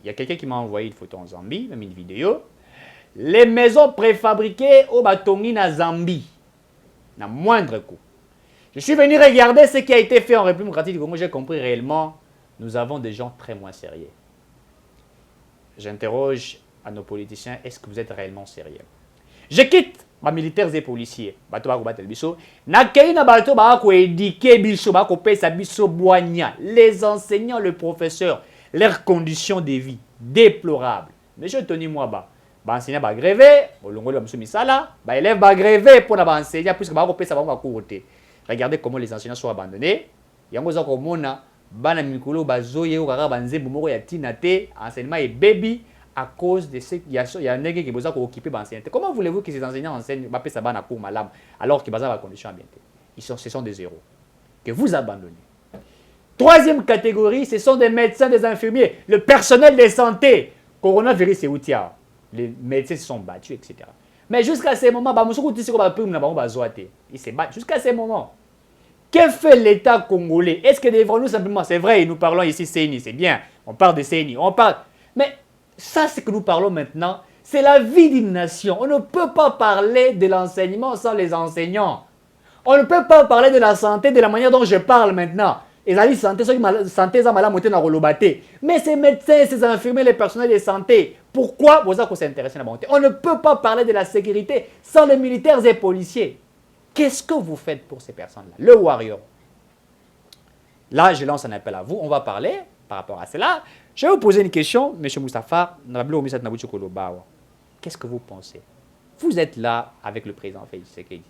Il y a quelqu'un qui m'a envoyé une photo en Zambie, même une vidéo. Les maisons préfabriquées au Batongi na Zambie, n'a moindre coût. Je suis venu regarder ce qui a été fait en République démocratique du Congo. J'ai compris réellement, nous avons des gens très moins sérieux. J'interroge à nos politiciens, est-ce que vous êtes réellement sérieux? Je quitte les militaires et policiers. Les enseignants, le professeur, leurs conditions de vie déplorables. Mais je tenais moi bas. Enseignants va gréver, élèves va gréver pour enseigner puisque regardez comment les enseignants sont abandonnés. Enseignement est baby à cause de ce qu'il y a un nègre qui besoin d'occuper l'enseignement. Comment voulez-vous que ces enseignants enseignent alors qu'ils ont des conditions ambientales? Ce sont des héros que vous abandonnez. Troisième catégorie, ce sont des médecins, des infirmiers, le personnel de santé. Coronavirus, c'est outil. Les médecins se sont battus, etc. Mais jusqu'à ce moment, ils se battent. Jusqu'à ce moment, que fait l'État congolais? Est-ce que devons-nous simplement, c'est vrai, nous parlons ici CENI, c'est bien, on parle de CENI, on parle. Mais ça, c'est que nous parlons maintenant, c'est la vie d'une nation. On ne peut pas parler de l'enseignement sans les enseignants. On ne peut pas parler de la santé de la manière dont je parle maintenant. Et la santé, mais ces médecins, ces infirmiers, les personnels de santé, pourquoi vous avez s'intéresser à la bonté? On ne peut pas parler de la sécurité sans les militaires et policiers. Qu'est-ce que vous faites pour ces personnes-là? Le warrior. Là, je lance un appel à vous. On va parler par rapport à cela. Je vais vous poser une question, M. Moustapha. Qu'est-ce que vous pensez? Vous êtes là avec le président Félix Tshisekedi.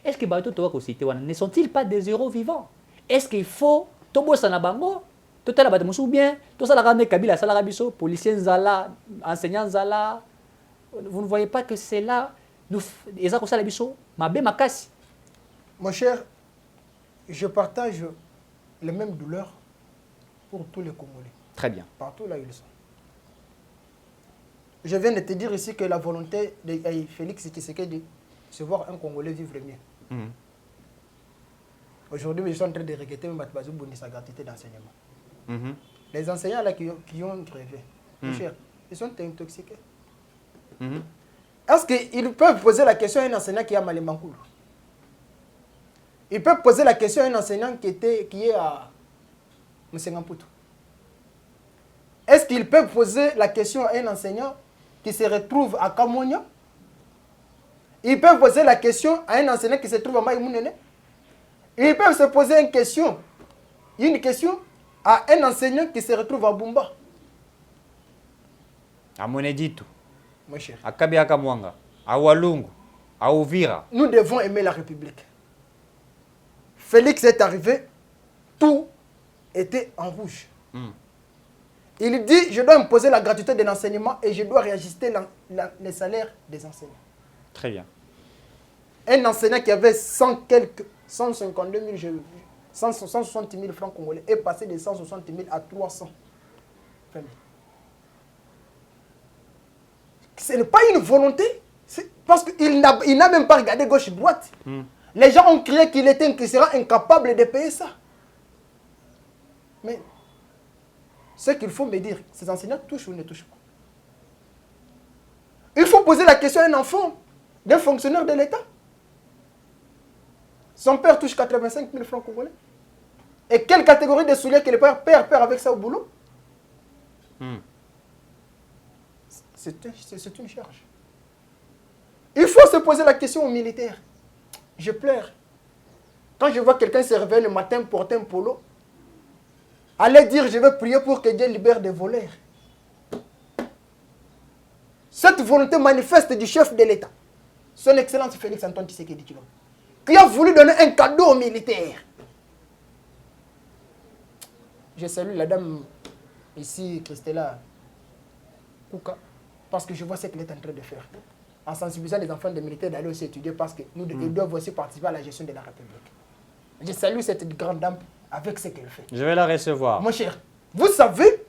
Est-ce que Bato ne sont-ils pas des héros vivants? Est-ce qu'il faut Tobo Sanabango, Total Abatemousou bien, tout ça la rame Kabila Salarabiso, policiers Zala, enseignants Zala. Vous ne voyez pas que c'est là, nous, Ezako Salabiso, Mabé Makasi. Mon cher, je partage les mêmes douleurs pour tous les Congolais. Très bien. Partout là où ils sont. Je viens de te dire ici que la volonté de Félix Tshisekedi, c'est voir un Congolais vivre mieux. Aujourd'hui, ils sont en train de regretter même sa gratuité d'enseignement. Les enseignants là qui ont rêvé, mon cher, ils sont intoxiqués. Est-ce qu'ils peuvent poser la question à un enseignant qui est à Malémankoulou? Ils peuvent poser la question à un enseignant qui est à Msengamputu. Est-ce qu'ils peuvent poser la question à un enseignant qui se retrouve à Kamonia? Ils peuvent poser la question à un enseignant qui se trouve à Maïmounene? Ils peuvent se poser une question à un enseignant qui se retrouve à Bumba. À Monedito. Mon cher. À Kabiaka Mwanga. À Walungu. À Ouvira. Nous devons aimer la République. Félix est arrivé, tout était en rouge. Il dit, je dois imposer la gratuité de l'enseignement et je dois réajuster les salaires des enseignants. Très bien. Un enseignant qui avait 152 000, 160 000 francs congolais est passé de 160 000 à 300 000. Ce n'est pas une volonté, parce qu'il n'a même pas regardé gauche-droite. Les gens ont crié qu'il sera incapable de payer ça. Mais ce qu'il faut me dire, ces enseignants touchent ou ne touchent pas. Il faut poser la question à un enfant d'un fonctionnaire de l'État. Son père touche 85 000 francs congolais. Et quelle catégorie de souliers que le père perd avec ça au boulot? C'est une charge. Il faut se poser la question aux militaires. Je pleure. Quand je vois quelqu'un se réveiller le matin, porter un polo, aller dire je vais prier pour que Dieu libère des voleurs. Cette volonté manifeste du chef de l'État, son Excellence Félix Antoine Tshisekedi Tshilombo, qui a voulu donner un cadeau aux militaires. Je salue la dame ici, Christella Kouka, parce que je vois ce qu'elle est en train de faire. En sensibilisant les enfants des militaires d'aller aussi étudier parce qu'ils doivent aussi participer à la gestion de la République. Je salue cette grande dame avec ce qu'elle fait. Je vais la recevoir. Mon cher, vous savez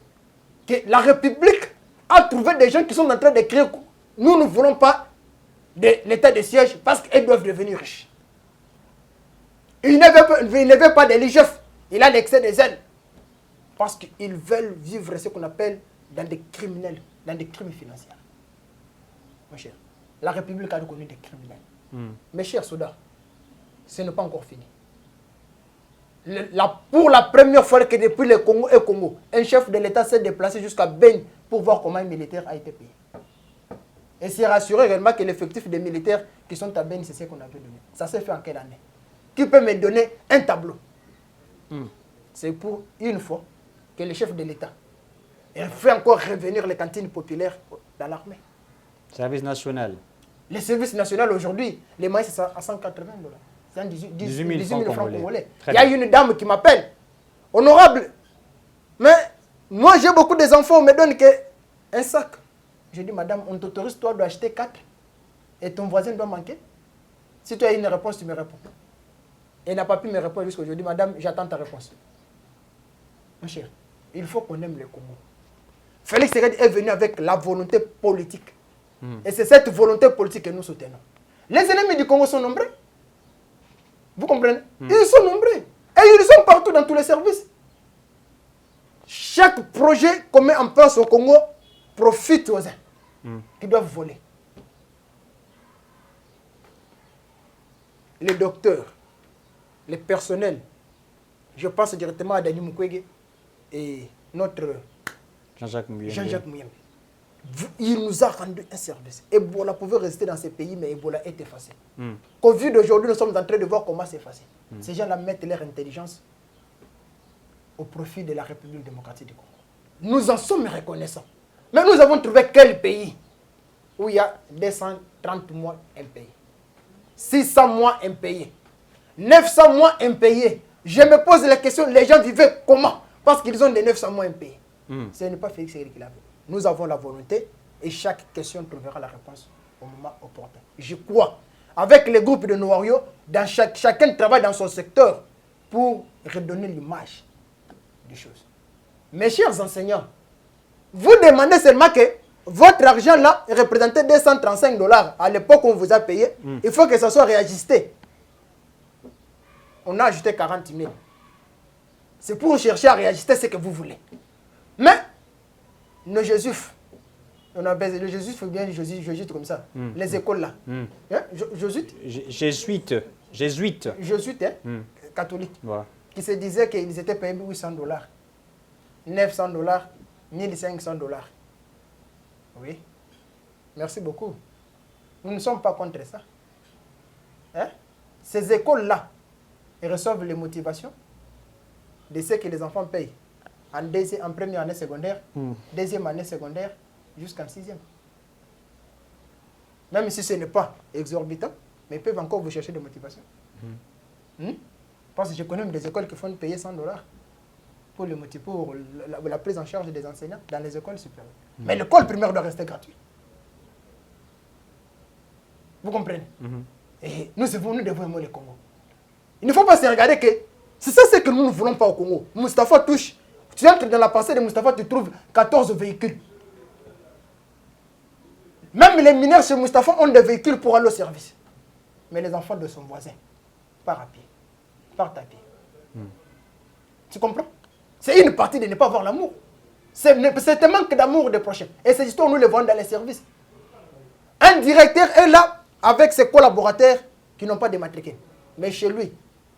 que la République a trouvé des gens qui sont en train d'écrire « Nous ne voulons pas de l'état de siège parce qu'ils doivent devenir riches. » Il ne veut pas de l'IGF. Il a l'excès des ailes. Parce qu'ils veulent vivre ce qu'on appelle dans des criminels, dans des crimes financiers. Mon cher, la République a reconnu des criminels. Mes chers soldats, ce n'est pas encore fini. Pour la première fois que depuis le Congo et Congo, un chef de l'État s'est déplacé jusqu'à Beni pour voir comment un militaire a été payé. Et c'est rassuré également que l'effectif des militaires qui sont à Beni, c'est ce qu'on avait donné. Ça s'est fait en quelle année? Qui peut me donner un tableau? C'est pour une fois que le chef de l'État fait encore revenir les cantines populaires dans l'armée. Service national. Le service national aujourd'hui, les moyens c'est à 180 $. C'est 18 000 francs congolais. Il y a une dame qui m'appelle. Honorable, mais moi j'ai beaucoup d'enfants, on me donne un sac. Je dis, madame, on t'autorise toi d'acheter 4 et ton voisin doit manquer. Si tu as une réponse, tu me réponds. Elle n'a pas pu me répondre jusqu'à aujourd'hui. Madame, j'attends ta réponse. Mon cher, il faut qu'on aime le Congo. Félix Tshisekedi est venu avec la volonté politique. Et c'est cette volonté politique que nous soutenons. Les ennemis du Congo sont nombreux. Vous comprenez? Ils sont nombreux. Et ils sont partout dans tous les services. Chaque projet qu'on met en place au Congo profite aux uns qui doivent voler. Les docteurs, les personnels, je pense directement à Denis Mukwege et notre Jean-Jacques Muyembe. Il nous a rendu un service. Ebola pouvait rester dans ces pays, mais Ebola est effacé. Covid d'aujourd'hui, nous sommes en train de voir comment c'est effacé. Ces gens-là mettent leur intelligence au profit de la République démocratique du Congo. Nous en sommes reconnaissants. Mais nous avons trouvé quel pays où il y a 230 mois impayés, 600 mois impayés, 900 mois impayés. Je me pose la question, les gens vivaient comment? Parce qu'ils ont des 900 mois impayés. Ce n'est pas Félix Tshisekedi qui l'a fait. Nous avons la volonté et chaque question trouvera la réponse au moment opportun. Je crois, avec les groupes de Noario, chacun travaille dans son secteur pour redonner l'image des choses. Mes chers enseignants, vous demandez seulement que votre argent là représentait 235 $ à l'époque où on vous a payé. Il faut que ça soit réajusté. On a ajouté 40 000. C'est pour chercher à réajuster ce que vous voulez. Mais nos jésuites, on a baisé le jésuite, il faut bien jésuite comme ça. Les écoles là. Hein? Jésuites, hein? Catholiques. Voilà. Qui se disaient qu'ils étaient payés 800 $, 900 $, 1500 $. Oui. Merci beaucoup. Nous ne sommes pas contre ça. Hein? Ces écoles-là, elles reçoivent les motivations de ce que les enfants payent en première année secondaire, deuxième année secondaire, jusqu'en sixième. Même si ce n'est pas exorbitant, mais ils peuvent encore vous chercher des motivations. Parce que je connais des écoles qui font payer 100 $ pour la prise en charge des enseignants dans les écoles supérieures. Mais l'école primaire doit rester gratuite. Vous comprenez? Et nous devons aimer le Congo. Il ne faut pas se regarder que c'est ça ce que nous ne voulons pas au Congo. Moustapha touche. Tu entres dans la pensée de Moustapha, tu trouves 14 véhicules. Même les mineurs chez Moustapha ont des véhicules pour aller au service. Mais les enfants de son voisin partent à pied. Tu comprends? C'est une partie de ne pas avoir l'amour. C'est un manque d'amour des prochains. Et ces histoires, nous les voyons dans les services. Un directeur est là avec ses collaborateurs qui n'ont pas de matricule. Mais chez lui,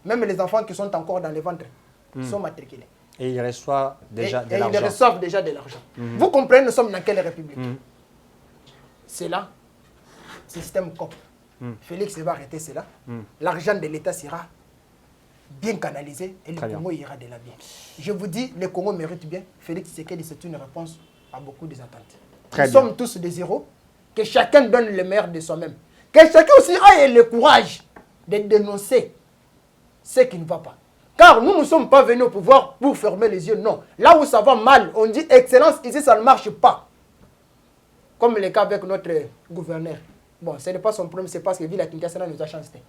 même les enfants qui sont encore dans les ventres sont matriculés. Et ils reçoivent déjà de l'argent. Ils reçoivent déjà de l'argent. Vous comprenez, nous sommes dans quelle république? C'est là, système COP. Félix va arrêter cela. L'argent de l'État sera bien canalisé et le Congo ira de la bien. Je vous dis, le Congo mérite bien. Félix Tshisekedi, c'est une réponse à beaucoup des attentes. Nous sommes tous des héros. Que chacun donne le meilleur de soi-même. Que chacun aussi ait le courage de dénoncer ce qui ne va pas. Car nous ne sommes pas venus au pouvoir pour fermer les yeux, non. Là où ça va mal, on dit excellence, ici ça ne marche pas. Comme le cas avec notre gouverneur. Bon, ce n'est pas son problème, c'est parce que Villa Kinshasa nous a chancé.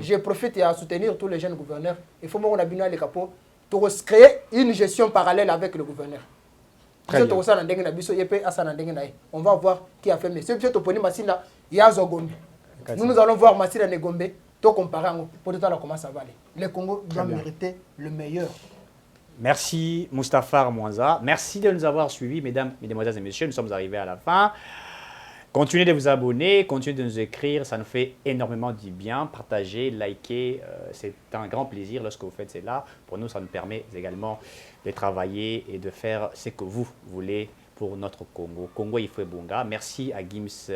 Je profite à soutenir tous les jeunes gouverneurs. Il faut qu'on a bien les capots pour créer une gestion parallèle avec le gouverneur. On va voir qui a fait mieux. Nous allons voir Massina Negombe, tout comparer pour tout à l'heure comment ça va aller. Le Congo doit mériter le meilleur Merci Moustapha Mwanza. Merci de nous avoir suivis, mesdames, mesdemoiselles et messieurs. Nous sommes arrivés à la fin. Continuez de vous abonner, continuez de nous écrire, ça nous fait énormément du bien. Partagez, likez, c'est un grand plaisir lorsque vous faites cela. Pour nous, ça nous permet également de travailler et de faire ce que vous voulez pour notre Congo. Congo Ifwe-Bunga. Merci à Gims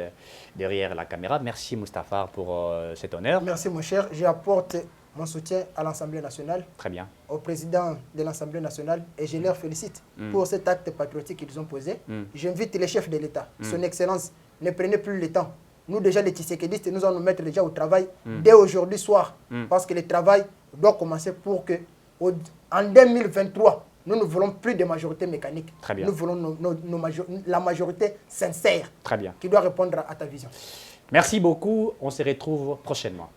derrière la caméra. Merci Moustapha pour cet honneur. Merci mon cher. J'apporte mon soutien à l'Assemblée nationale. Très bien. Au président de l'Assemblée nationale et je leur félicite pour cet acte patriotique qu'ils ont posé. J'invite les chefs de l'État, Son Excellence, ne prenez plus le temps. Nous déjà les Tshisekediistes, nous allons nous mettre déjà au travail dès aujourd'hui soir parce que le travail doit commencer pour que en 2023, nous ne voulons plus de majorité mécanique. Très bien. Nous voulons la majorité sincère Très bien. qui doit répondre à ta vision. Merci beaucoup. On se retrouve prochainement.